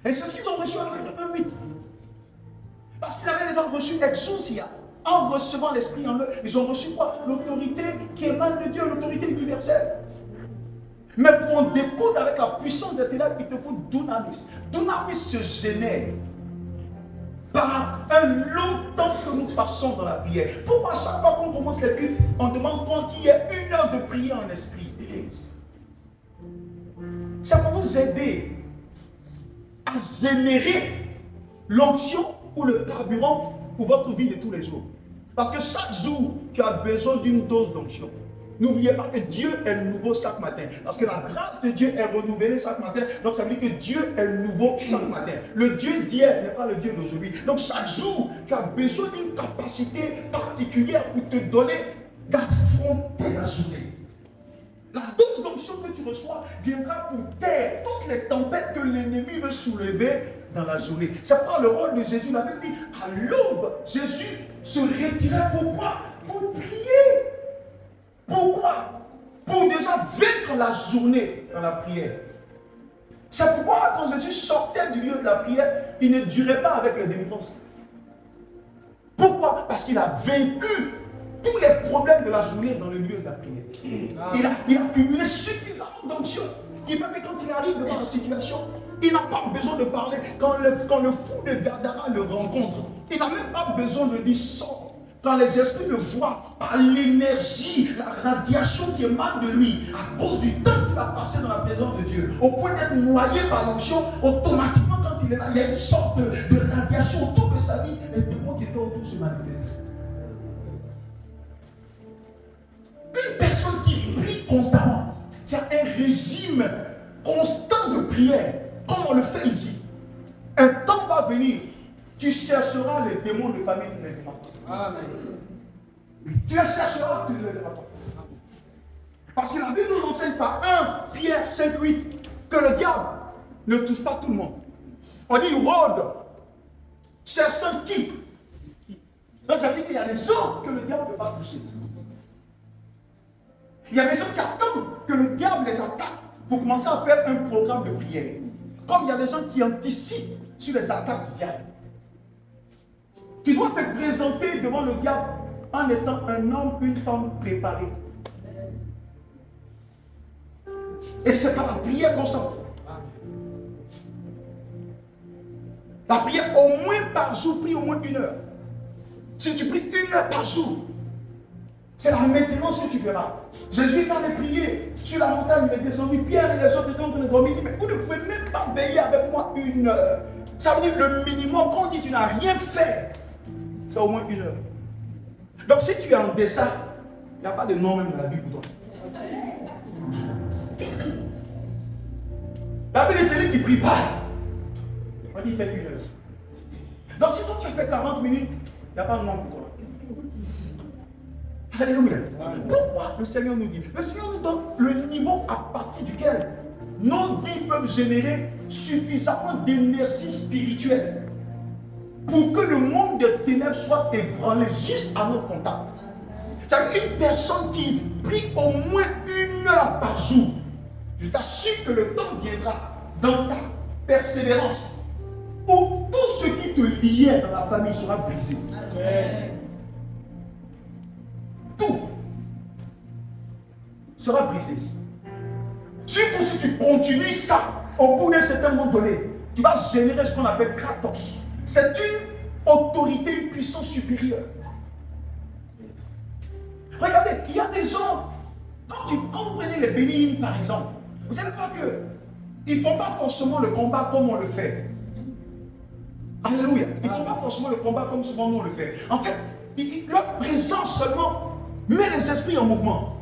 Et c'est ce qu'ils ont reçu en Actes 1:8. Parce qu'ils avaient déjà reçu l'exousia. En recevant l'Esprit en eux, ils ont reçu quoi? L'autorité qui émane de Dieu, l'autorité universelle. Mais pour en découdre avec la puissance des ténèbres, il te faut dunamis. Dunamis se génère par un long temps que nous passons dans la prière. Pourquoi à chaque fois qu'on commence les cultes, on demande qu'il y ait 1 heure de prière en esprit? Ça va vous aider à générer l'onction ou le carburant pour votre vie de tous les jours. Parce que chaque jour, tu as besoin d'une dose d'onction. N'oubliez pas que Dieu est nouveau chaque matin. Parce que la grâce de Dieu est renouvelée chaque matin. Donc ça veut dire que Dieu est nouveau chaque matin. Le Dieu d'hier n'est pas le Dieu d'aujourd'hui. Donc chaque jour, tu as besoin d'une capacité particulière pour te donner d'affronter la journée. La dose d'onction que tu reçois viendra pour taire toutes les tempêtes que l'ennemi veut soulever dans la journée. C'est pas le rôle de Jésus. La Bible dit, à l'aube, Jésus se retirait. Pourquoi? Pour prier. Pourquoi? Pour déjà vaincre la journée dans la prière. C'est pourquoi quand Jésus sortait du lieu de la prière, il ne durait pas avec les délivrances. Pourquoi? Parce qu'il a vaincu tous les problèmes de la journée dans le lieu de la prière. Il a accumulé suffisamment d'onction. Il fait que quand il arrive devant la situation, il n'a pas besoin de parler. Quand le fou de Gadara le rencontre, il n'a même pas besoin de lui sortir. Quand les esprits le voient, par l'énergie, la radiation qui émane de lui, à cause du temps qu'il a passé dans la présence de Dieu, au point d'être noyé par l'onction, automatiquement quand il est là, il y a une sorte de radiation autour de sa vie, et tout le monde qui était autour se manifeste. Une personne qui prie constamment, qui a un régime constant de prière, comme on le fait ici, un temps va venir, tu chercheras les démons de famille de les démons. Amen. Tu les chercheras, tu ne les verras pas. Parce que la Bible nous enseigne par 1 Pierre 5:8 que le diable ne touche pas tout le monde. On dit rôde, cherchant qui? Donc ça veut dire qu'il y a des gens que le diable ne peut pas toucher. Il y a des gens qui attendent que le diable les attaque pour commencer à faire un programme de prière. Comme il y a des gens qui anticipent sur les attaques du diable. Tu dois te présenter devant le diable en étant un homme, une femme préparée. Et c'est par la prière constante. La prière au moins par jour, prie au moins 1 heure. Si tu pries 1 heure par jour, c'est la maintenance que tu feras. Jésus est allé prier sur la montagne, il est descendu. Pierre et les autres étaient en train de dormir. Mais vous ne pouvez même pas veiller avec moi 1 heure. Ça veut dire le minimum, quand on dit tu n'as rien fait, c'est au moins 1 heure. Donc si tu es en dessin, il n'y a pas de nom même dans la Bible pour toi. La Bible est celui qui prie pas. On dit il fait 1 heure. Donc si toi tu as fait 40 minutes, il n'y a pas de nom pour toi. Alléluia. Pourquoi le Seigneur nous dit? Le Seigneur nous donne le niveau à partir duquel nos vies peuvent générer suffisamment d'énergie spirituelle pour que le monde des ténèbres soit ébranlé juste à notre contact. C'est une personne qui prie au moins 1 heure par jour. Je t'assure que le temps viendra dans ta persévérance où tout ce qui te liait dans la famille sera brisé. Amen. Tout sera brisé. Surtout si tu continues ça, au bout d'un certain moment donné, tu vas générer ce qu'on appelle Kratos. C'est une autorité, une puissance supérieure. Regardez, il y a des gens, quand vous prenez les bénignes par exemple, vous allez voir qu'ils ne font pas forcément le combat comme on le fait. Alléluia. Ils ne font pas forcément le combat comme souvent nous on le fait. En fait, leur présence seulement met les esprits en mouvement.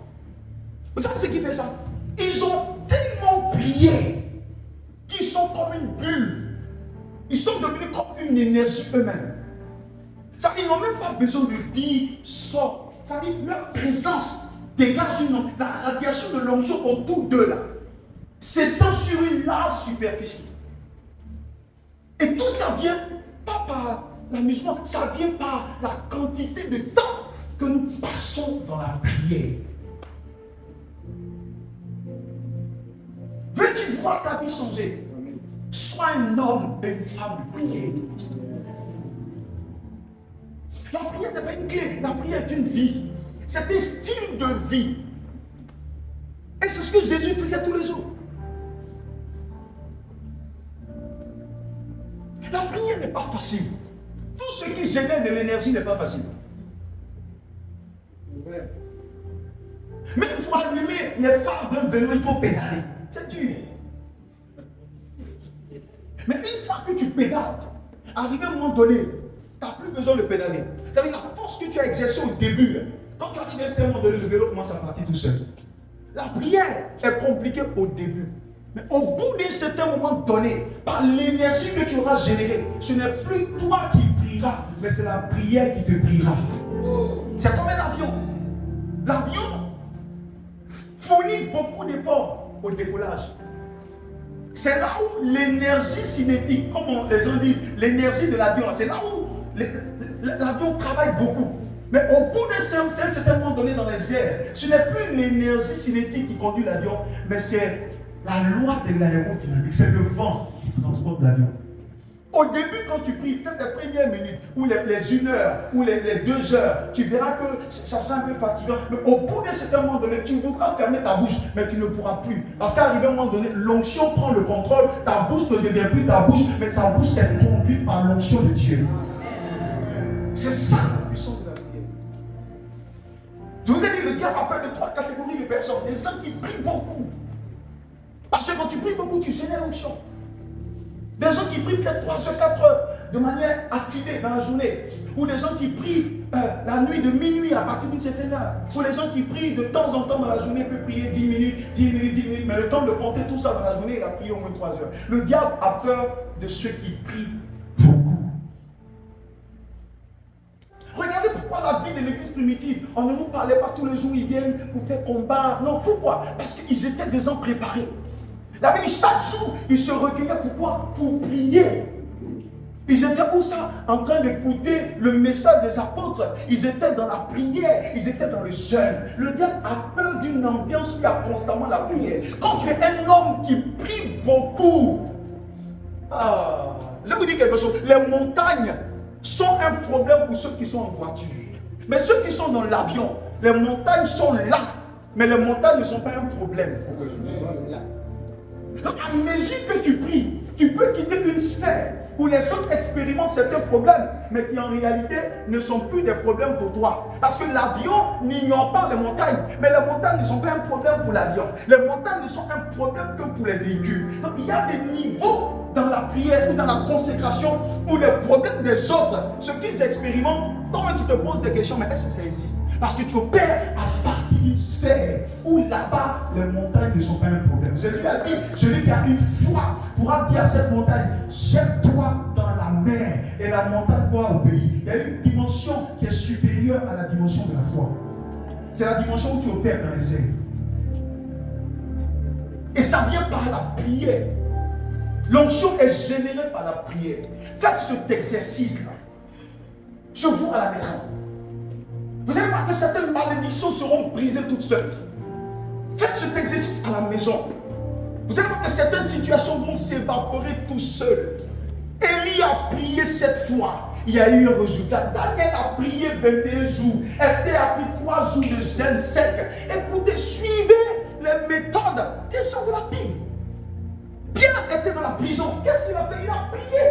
Vous savez ce qui fait ça? Ils ont tellement prié qu'ils sont comme une bulle. Ils sont devenus comme une énergie eux-mêmes. Ça, ils n'ont même pas besoin de dire sort. Ça veut dire leur présence dégage la radiation de l'onction autour d'eux là. S'étend sur une large superficie. Et tout ça vient pas par l'amusement, ça vient par la quantité de temps que nous passons dans la prière. Veux-tu voir ta vie changer? Sois un homme et une femme de prière. La prière n'est pas une clé, la prière est une vie. C'est un style de vie. Et c'est ce que Jésus faisait tous les jours. La prière n'est pas facile. Tout ce qui génère de l'énergie n'est pas facile. Même pour allumer les phares d'un vélo, il faut pédaler. C'est dur. Mais une fois que tu pédales, arrivé à un moment donné, tu n'as plus besoin de pédaler. C'est-à-dire la force que tu as exercée au début, quand tu arrives à un moment donné, le vélo commence à partir tout seul. La prière est compliquée au début. Mais au bout d'un certain moment donné, par l'énergie que tu auras générée, ce n'est plus toi qui prieras, mais c'est la prière qui te priera. C'est comme un avion. L'avion fournit beaucoup d'efforts au décollage. C'est là où l'énergie cinétique, comme les gens disent, l'énergie de l'avion, c'est là où l'avion travaille beaucoup. Mais au bout d'un certain moment donné dans les airs, ce n'est plus l'énergie cinétique qui conduit l'avion, mais c'est la loi de l'aérodynamique, c'est le vent qui transporte l'avion. Au début, quand tu pries, peut-être les premières minutes, ou les 1 heure, ou les 2 heures, tu verras que ça sera un peu fatigant. Mais au bout d'un certain moment donné, tu voudras fermer ta bouche, mais tu ne pourras plus. Parce qu'à un moment donné, l'onction prend le contrôle, ta bouche ne devient plus ta bouche, mais ta bouche est conduite par l'onction de Dieu. C'est ça la puissance de la prière. Je vous ai dit, le diable appelle de 3 catégories de personnes. Les gens qui prient beaucoup. Parce que quand tu pries beaucoup, tu génères l'onction. Des gens qui prient peut-être 3 heures, 4 heures de manière affilée dans la journée. Ou des gens qui prient la nuit de minuit à partir d'une certaine heure. Ou des gens qui prient de temps en temps dans la journée, peuvent prier 10 minutes, 10 minutes, 10 minutes. Mais le temps de compter tout ça dans la journée, il a prié au moins 3 heures. Le diable a peur de ceux qui prient beaucoup. Regardez pourquoi la vie de l'église primitive, on ne nous parlait pas tous les jours, ils viennent pour faire combat. Non, pourquoi? Parce qu'ils étaient des gens préparés. La Bible dit chaque jour, ils se recueillaient pourquoi? Pour prier. Ils étaient où ça? En train d'écouter le message des apôtres. Ils étaient dans la prière, ils étaient dans le jeûne. Le diable a peur d'une ambiance où il y a constamment la prière. Quand tu es un homme qui prie beaucoup, je vous dis quelque chose, les montagnes sont un problème pour ceux qui sont en voiture. Mais ceux qui sont dans l'avion, les montagnes sont là, mais les montagnes ne sont pas un problème. Donc, à mesure que tu pries, tu peux quitter une sphère où les autres expérimentent certains problèmes, mais qui en réalité ne sont plus des problèmes pour toi. Parce que l'avion n'ignore pas les montagnes, mais les montagnes ne sont pas un problème pour l'avion. Les montagnes ne sont un problème que pour les véhicules. Donc il y a des niveaux dans la prière ou dans la consécration où les problèmes des autres, ce qu'ils expérimentent, toi tu te poses des questions, mais est-ce que ça existe? Parce que tu opères à partir d'une sphère où là-bas, les montagnes ne sont pas un problème. Jésus a dit, celui qui a une foi pourra dire à cette montagne, jette-toi dans la mer et la montagne doit obéir. Il y a une dimension qui est supérieure à la dimension de la foi. C'est la dimension où tu opères dans les airs. Et ça vient par la prière. L'onction est générée par la prière. Faites cet exercice-là. Je vous à la maison. Vous allez voir que certaines malédictions seront brisées toutes seules. Faites cet exercice à la maison. Vous allez voir que certaines situations vont s'évaporer tout seules. Élie a prié 7 fois. Il y a eu un résultat. Daniel a prié 21 jours. Esther a pris 3 jours de jeûne sec. Écoutez, suivez les méthodes des gens de la Bible. Pierre était dans la prison. Qu'est-ce qu'il a fait? Il a prié.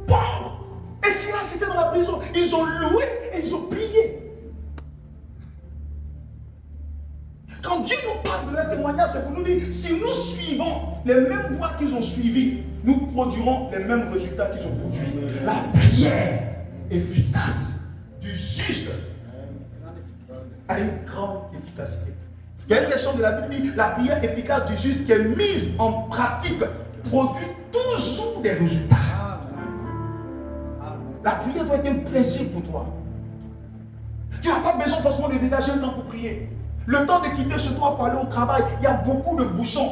Paul et Silas étaient dans la prison. Ils ont loué et ils ont prié. Quand Dieu nous parle de leur témoignage, c'est pour nous nous dit, si nous suivons les mêmes voies qu'ils ont suivies, nous produirons les mêmes résultats qu'ils ont produits. La prière efficace du juste a une grande efficacité. Il y a une version de la Bible qui dit, la prière efficace du juste qui est mise en pratique produit toujours des résultats. La prière doit être un plaisir pour toi. Tu n'as pas besoin forcément de dégager un temps pour prier. Le temps de quitter chez toi pour aller au travail, il y a beaucoup de bouchons.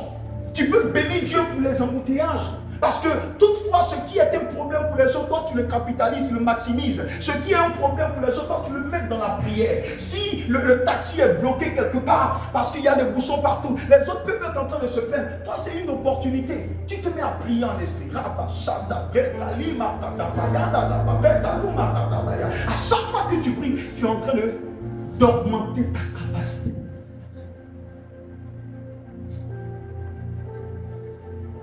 Tu peux bénir Dieu pour les embouteillages. Parce que toutefois, ce qui est un problème pour les autres, toi tu le capitalises, tu le maximises. Ce qui est un problème pour les autres, toi tu le mets dans la prière. Si le taxi est bloqué quelque part, parce qu'il y a des bouchons partout, les autres peuvent être en train de se plaindre. Toi, c'est une opportunité. Tu te mets à prier en esprit. À chaque fois que tu pries, tu es en train d'augmenter ta capacité.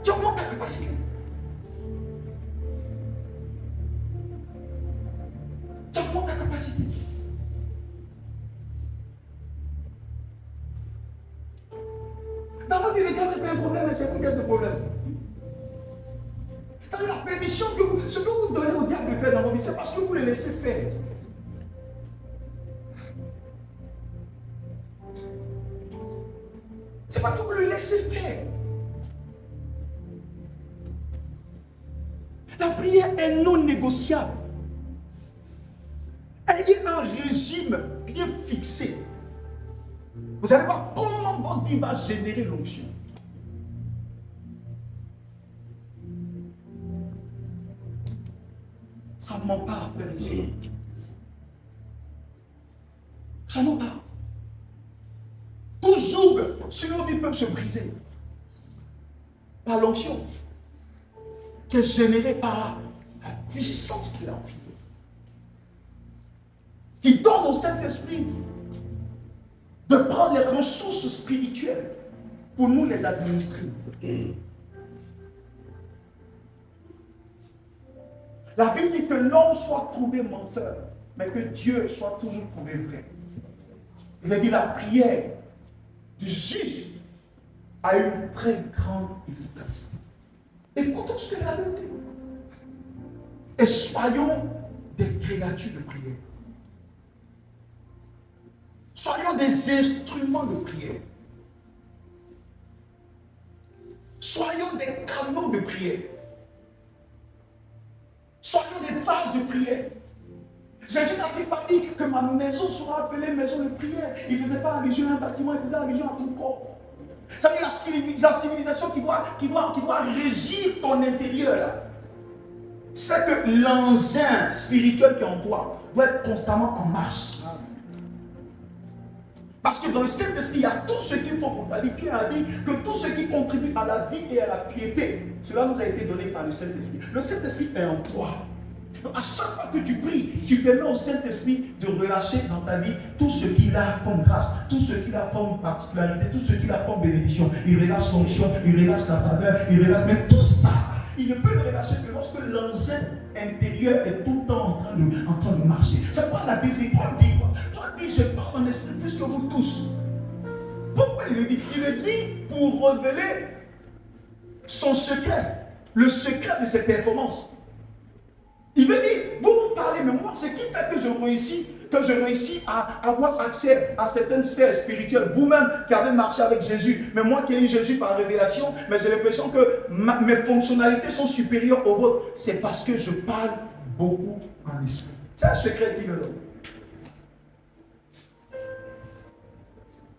Tu augmentes ta capacité. Tu augmentes ta capacité. Dans votre vie, le diable n'est pas un problème, mais c'est vous qui êtes le problème. C'est la permission que vous, ce que vous donnez au diable de faire dans votre vie, c'est parce que vous le laissez faire. C'est parce que vous le laissez faire. La prière est non négociable. Ayez un régime bien fixé. Vous allez voir comment votre vie va générer l'onction. Ça ne ment pas, frère et sœurs. Ça ne ment pas. Toujours, sur nos vies peuvent se briser par l'onction qui est générée par la puissance qu'il a en lui. Qui donne au Saint-Esprit de prendre les ressources spirituelles pour nous les administrer. La Bible dit que l'homme soit trouvé menteur, mais que Dieu soit toujours trouvé vrai. Il a dit la prière du juste a une très grande efficacité. Écoutons ce que la Bible dit. Et soyons des créatures de prière. Soyons des instruments de prière. Soyons des canaux de prière. Soyons des vases de prière. Jésus n'a-t-il pas dit que ma maison sera appelée maison de prière? Il ne faisait pas allusion à un bâtiment, il faisait allusion à ton corps. Ça veut dire la civilisation qui doit régir ton intérieur. C'est que l'engin spirituel qui est en toi doit être constamment en marche. Parce que dans le Saint-Esprit, il y a tout ce qu'il faut pour ta vie. Pierre a dit que tout ce qui contribue à la vie et à la piété, cela nous a été donné par le Saint-Esprit. Le Saint-Esprit est en toi. Donc à chaque fois que tu pries, tu permets au Saint-Esprit de relâcher dans ta vie tout ce qu'il a comme grâce, tout ce qu'il a comme particularité, tout ce qu'il a comme bénédiction. Il relâche l'onction, il relâche la faveur, il relâche, mais tout ça, il ne peut le relâcher que lorsque l'engin intérieur est tout le temps en train de marcher. C'est pas la Bible, Paul dit quoi? Paul dit, je parle en esprit plus que vous tous. Pourquoi il le dit? Il le dit pour révéler son secret, le secret de ses performances. Il veut dire, vous parlez, mais moi, ce qui fait que je réussis à avoir accès à certaines sphères spirituelles, vous-même qui avez marché avec Jésus, mais moi qui ai eu Jésus par révélation, mais j'ai l'impression que mes fonctionnalités sont supérieures aux vôtres. C'est parce que je parle beaucoup en esprit. C'est un secret qui me donne.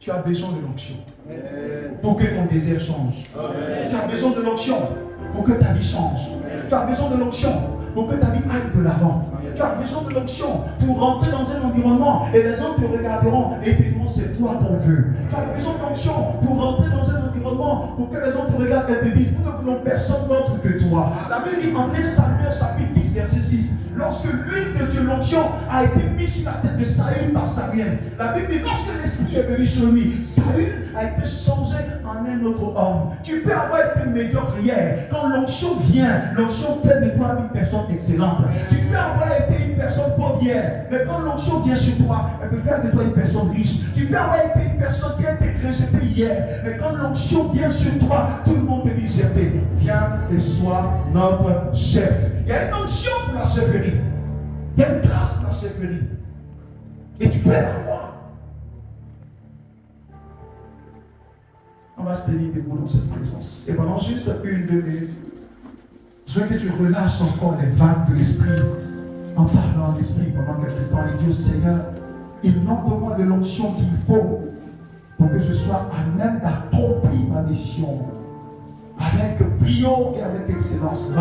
Tu as besoin de l'onction pour que ton désir change. Tu as besoin de l'onction pour que ta vie change. Tu as besoin de l'onction pour que ta vie aille de l'avant. Tu as besoin de l'onction pour rentrer dans un environnement et les gens te regarderont et te diront c'est toi qu'on veut. Tu as besoin de l'onction pour rentrer dans un environnement pour que les gens te regardent et te disent nous ne voulons personne d'autre que toi. La Bible dit en 1 Samuel chapitre 10 verset 6, lorsque l'huile de Dieu, l'onction, a été mise sur la tête de Saül par Samuel. La Bible dit lorsque l'esprit est venu sur lui, Saül a été changé en un autre homme. Tu peux avoir été médiocre hier. Quand l'onction vient, l'onction fait de toi une personne excellente. Tu peux avoir été une personne pauvre hier, mais quand l'onction vient sur toi, elle peut faire de toi une personne riche. Tu peux avoir été une personne qui a été rejetée hier, mais quand l'onction vient sur toi, tout le monde te dit jeté. Viens et sois notre chef. Il y a une onction pour la chefferie. Il y a une grâce pour la chefferie. Et tu peux l'avoir. On va se tenir debout dans cette présence. Et pendant juste 1-2 minutes, je veux que tu relâches encore les vagues de l'esprit en parlant à l'esprit pendant quelques temps et dire Seigneur, inonde-moi de l'onction qu'il faut pour que je sois à même d'accomplir ma mission avec brio et avec excellence.